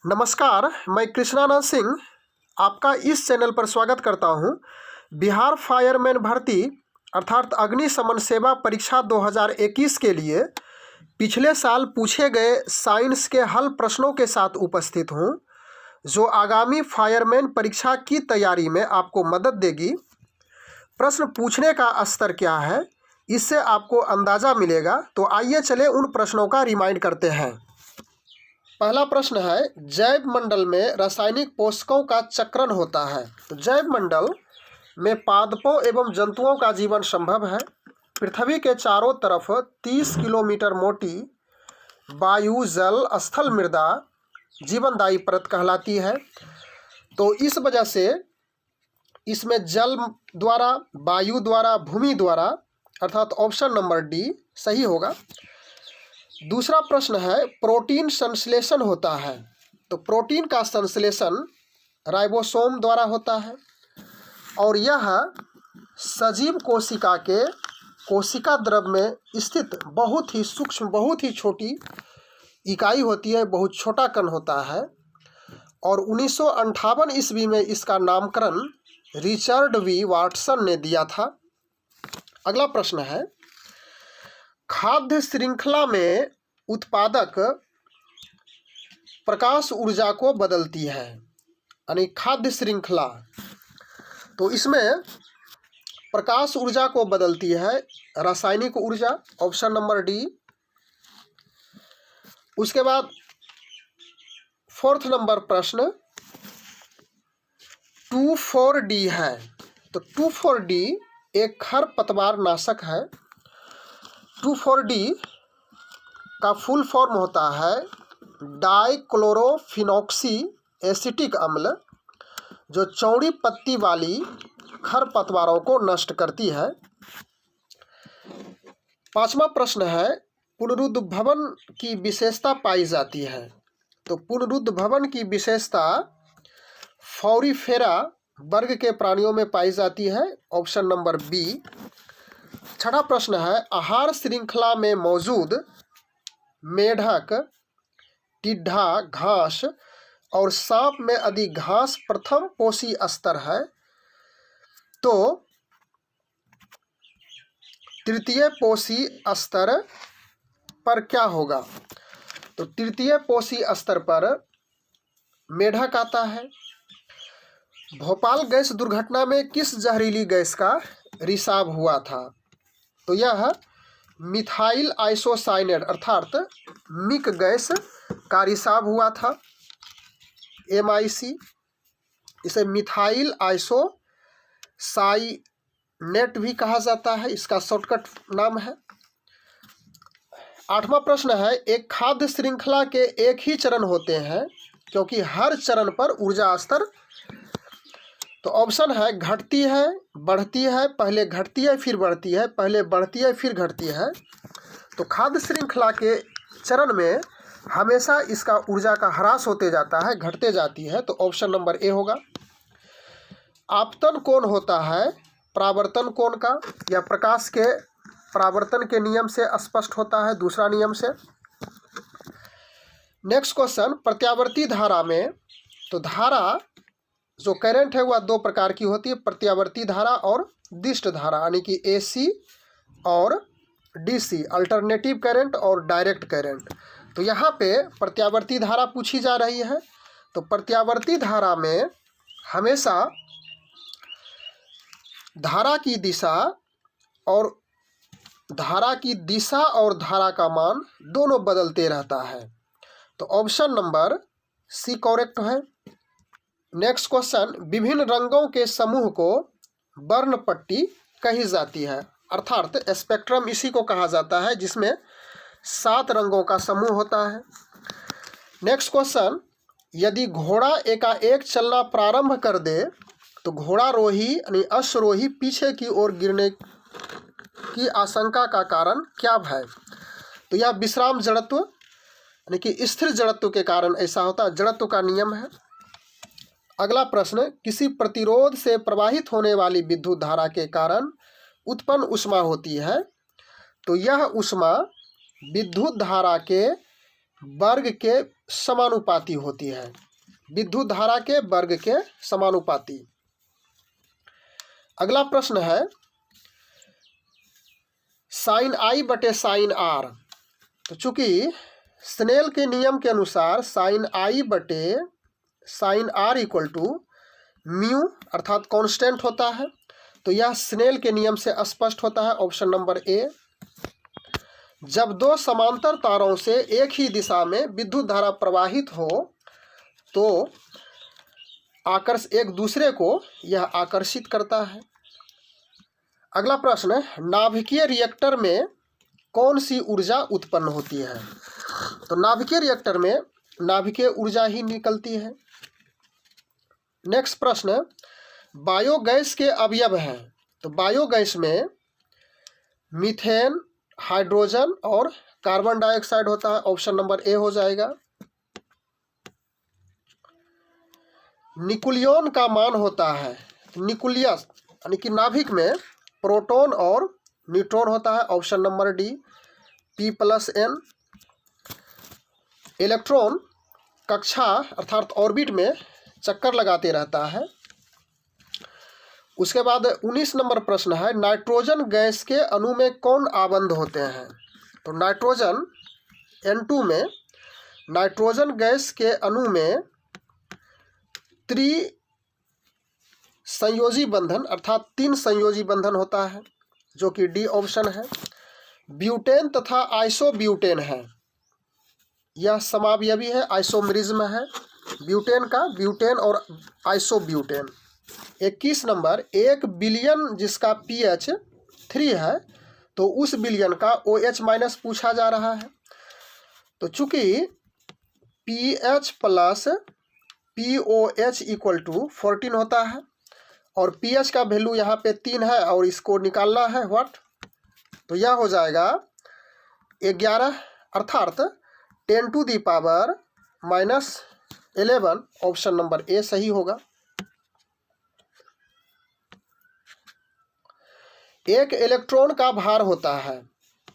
नमस्कार, मैं कृष्णानंद सिंह आपका इस चैनल पर स्वागत करता हूं। बिहार फायरमैन भर्ती अर्थात अग्निशमन सेवा परीक्षा 2021 के लिए पिछले साल पूछे गए साइंस के हल प्रश्नों के साथ उपस्थित हूं, जो आगामी फायरमैन परीक्षा की तैयारी में आपको मदद देगी। प्रश्न पूछने का स्तर क्या है, इससे आपको अंदाज़ा मिलेगा। तो आइए चले उन प्रश्नों का रिमाइंड करते हैं। पहला प्रश्न है, जैव मंडल में रासायनिक पोषकों का चक्रण होता है। तो जैव मंडल में पादपों एवं जंतुओं का जीवन संभव है। पृथ्वी के चारों तरफ 30 किलोमीटर मोटी वायु जल स्थल मृदा जीवनदायी परत कहलाती है। तो इस वजह से इसमें जल द्वारा, वायु द्वारा, भूमि द्वारा, अर्थात ऑप्शन नंबर डी सही होगा। दूसरा प्रश्न है, प्रोटीन संश्लेषण होता है। तो प्रोटीन का संश्लेषण राइबोसोम द्वारा होता है और यह सजीव कोशिका के कोशिका द्रव में स्थित बहुत ही सूक्ष्म, बहुत ही छोटी इकाई होती है, बहुत छोटा कण होता है। और 1958 ईस्वी में इसका नामकरण रिचर्ड वी वाटसन ने दिया था। अगला प्रश्न है, खाद्य श्रृंखला में उत्पादक प्रकाश ऊर्जा को बदलती है, यानी खाद्य श्रृंखला। तो इसमें प्रकाश ऊर्जा को बदलती है रासायनिक ऊर्जा, ऑप्शन नंबर डी। उसके बाद फोर्थ नंबर प्रश्न 2,4-D है। तो 2,4-D एक खरपतवार नाशक है। 2,4-D का फुल फॉर्म होता है डाइक्लोरोफिनॉक्सी एसिटिक अम्ल, जो चौड़ी पत्ती वाली खरपतवारों को नष्ट करती है। पांचवा प्रश्न है, पुनरुद्भवन की विशेषता पाई जाती है। तो पुनरुद्भवन की विशेषता फॉरीफेरा वर्ग के प्राणियों में पाई जाती है, ऑप्शन नंबर बी। छठा प्रश्न है, आहार श्रृंखला में मौजूद मेढक, टिड्ढा, घास और सांप में अधिक घास प्रथम पोषी स्तर है। तो तृतीय पोषी स्तर पर क्या होगा? तो तृतीय पोषी स्तर पर मेढक आता है। भोपाल गैस दुर्घटना में किस जहरीली गैस का रिसाव हुआ था? तो यह मिथाइल आइसोसाइनेट अर्थात मिक गैस का रिसाव हुआ था, MIC। इसे मिथाइल आइसोसाइनेट भी कहा जाता है, इसका शॉर्टकट नाम है। आठवां प्रश्न है, एक खाद्य श्रृंखला के एक ही चरण होते हैं क्योंकि हर चरण पर ऊर्जा स्तर, तो ऑप्शन है घटती है, बढ़ती है, पहले घटती है फिर बढ़ती है, पहले बढ़ती है फिर घटती है। तो खाद्य श्रृंखला के चरण में हमेशा इसका ऊर्जा का ह्रास होते जाता है, घटते जाती है। तो ऑप्शन नंबर ए होगा। आपतन कोण होता है परावर्तन कोण का, या प्रकाश के परावर्तन के नियम से स्पष्ट होता है, दूसरा नियम से। नेक्स्ट क्वेश्चन, प्रत्यावर्ती धारा में, तो धारा जो करंट है वह दो प्रकार की होती है, प्रत्यावर्ती धारा और दिष्ट धारा, यानी कि AC और DC, अल्टरनेटिव करंट और डायरेक्ट करंट। तो यहाँ पे प्रत्यावर्ती धारा पूछी जा रही है। तो प्रत्यावर्ती धारा में हमेशा धारा की दिशा और धारा का मान दोनों बदलते रहता है। तो ऑप्शन नंबर सी करेक्ट है। नेक्स्ट क्वेश्चन, विभिन्न रंगों के समूह को वर्णपट्टी कही जाती है, अर्थात स्पेक्ट्रम इसी को कहा जाता है जिसमें 7 रंगों का समूह होता है। नेक्स्ट क्वेश्चन, यदि घोड़ा एकाएक चलना प्रारंभ कर दे तो घोड़ारोही यानी अश्वरोही पीछे की ओर गिरने की आशंका का कारण क्या है? तो यह विश्राम जड़त्व यानी कि स्थिर जड़त्व के कारण ऐसा होता है, जड़त्व का नियम है। अगला प्रश्न, किसी प्रतिरोध से प्रवाहित होने वाली विद्युत धारा के कारण उत्पन्न ऊष्मा होती है। तो यह ऊष्मा विद्युत धारा के वर्ग के समानुपाती होती है, विद्युत धारा के वर्ग के समानुपाती। अगला प्रश्न है साइन आई बटे साइन आर। तो चूंकि स्नेल के नियम के अनुसार साइन आई बटे sine r equal to mu अर्थात कांस्टेंट होता है, तो यह स्नेल के नियम से स्पष्ट होता है। Option number A. जब दो समांतर तारों से एक ही दिशा में विद्युत धारा प्रवाहित हो तो एक दूसरे को यह आकर्षित करता है। अगला प्रश्न, नाभिकीय रिएक्टर में कौन सी ऊर्जा उत्पन्न होती है? तो नाभिकीय रिएक्टर में नाभिकीय ऊर्जा ही निकलती है। नेक्स्ट प्रश्न, बायोगैस के अवयव हैं। तो बायोगैस में मीथेन, हाइड्रोजन और कार्बन डाइऑक्साइड होता है। ऑप्शन नंबर ए हो जाएगा। न्यूक्लियन का मान होता है, न्यूक्लियस यानी कि नाभिक में प्रोटॉन और न्यूट्रॉन होता है। Option number D P+N। Electron कक्षा अर्थात ऑर्बिट में चक्कर लगाते रहता है। उसके बाद 19 नंबर प्रश्न है, नाइट्रोजन गैस के अणु में कौन आबंध होते हैं? तो नाइट्रोजन N2 में नाइट्रोजन गैस के अणु में संयोजी बंधन अर्थात 3 संयोजी बंधन होता है, जो कि डी ऑप्शन है। ब्यूटेन तथा आइसोब्यूटेन है, यह समावयवी है, आइसोमरिज्म है ब्यूटेन का, ब्यूटेन और आइसोब्यूटेन। 21 नंबर, 1 बिलियन जिसका pH 3 है तो उस बिलियन का OH- पूछा जा रहा है। तो चूंकि pH plus POH equal to 14 होता है और pH का वैल्यू यहाँ पे 3 है और इसको निकालना है व्हाट, तो यह हो जाएगा 11 अर्थात 10⁻⁻11। ऑप्शन नंबर ए सही होगा। एक इलेक्ट्रॉन का भार होता है,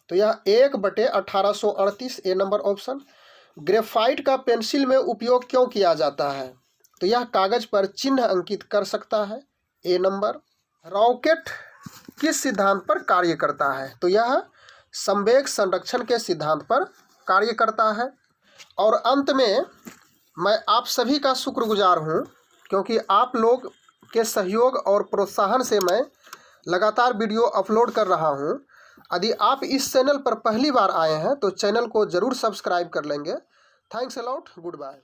तो यह 1/1838। ए नंबर ऑप्शन। ग्रेफाइट का पेंसिल में उपयोग क्यों किया जाता है? तो यह कागज पर चिन्ह अंकित कर सकता है। ए नंबर। रॉकेट किस सिद्धांत पर कार्य करता है? तो यह संवेग संरक्षण के सिद्धांत पर कार्य करता है। और अंत में मैं आप सभी का शुक्रगुजार हूँ, क्योंकि आप लोग के सहयोग और प्रोत्साहन से मैं लगातार वीडियो अपलोड कर रहा हूँ। यदि आप इस चैनल पर पहली बार आए हैं तो चैनल को ज़रूर सब्सक्राइब कर लेंगे। Thanks a lot, good bye.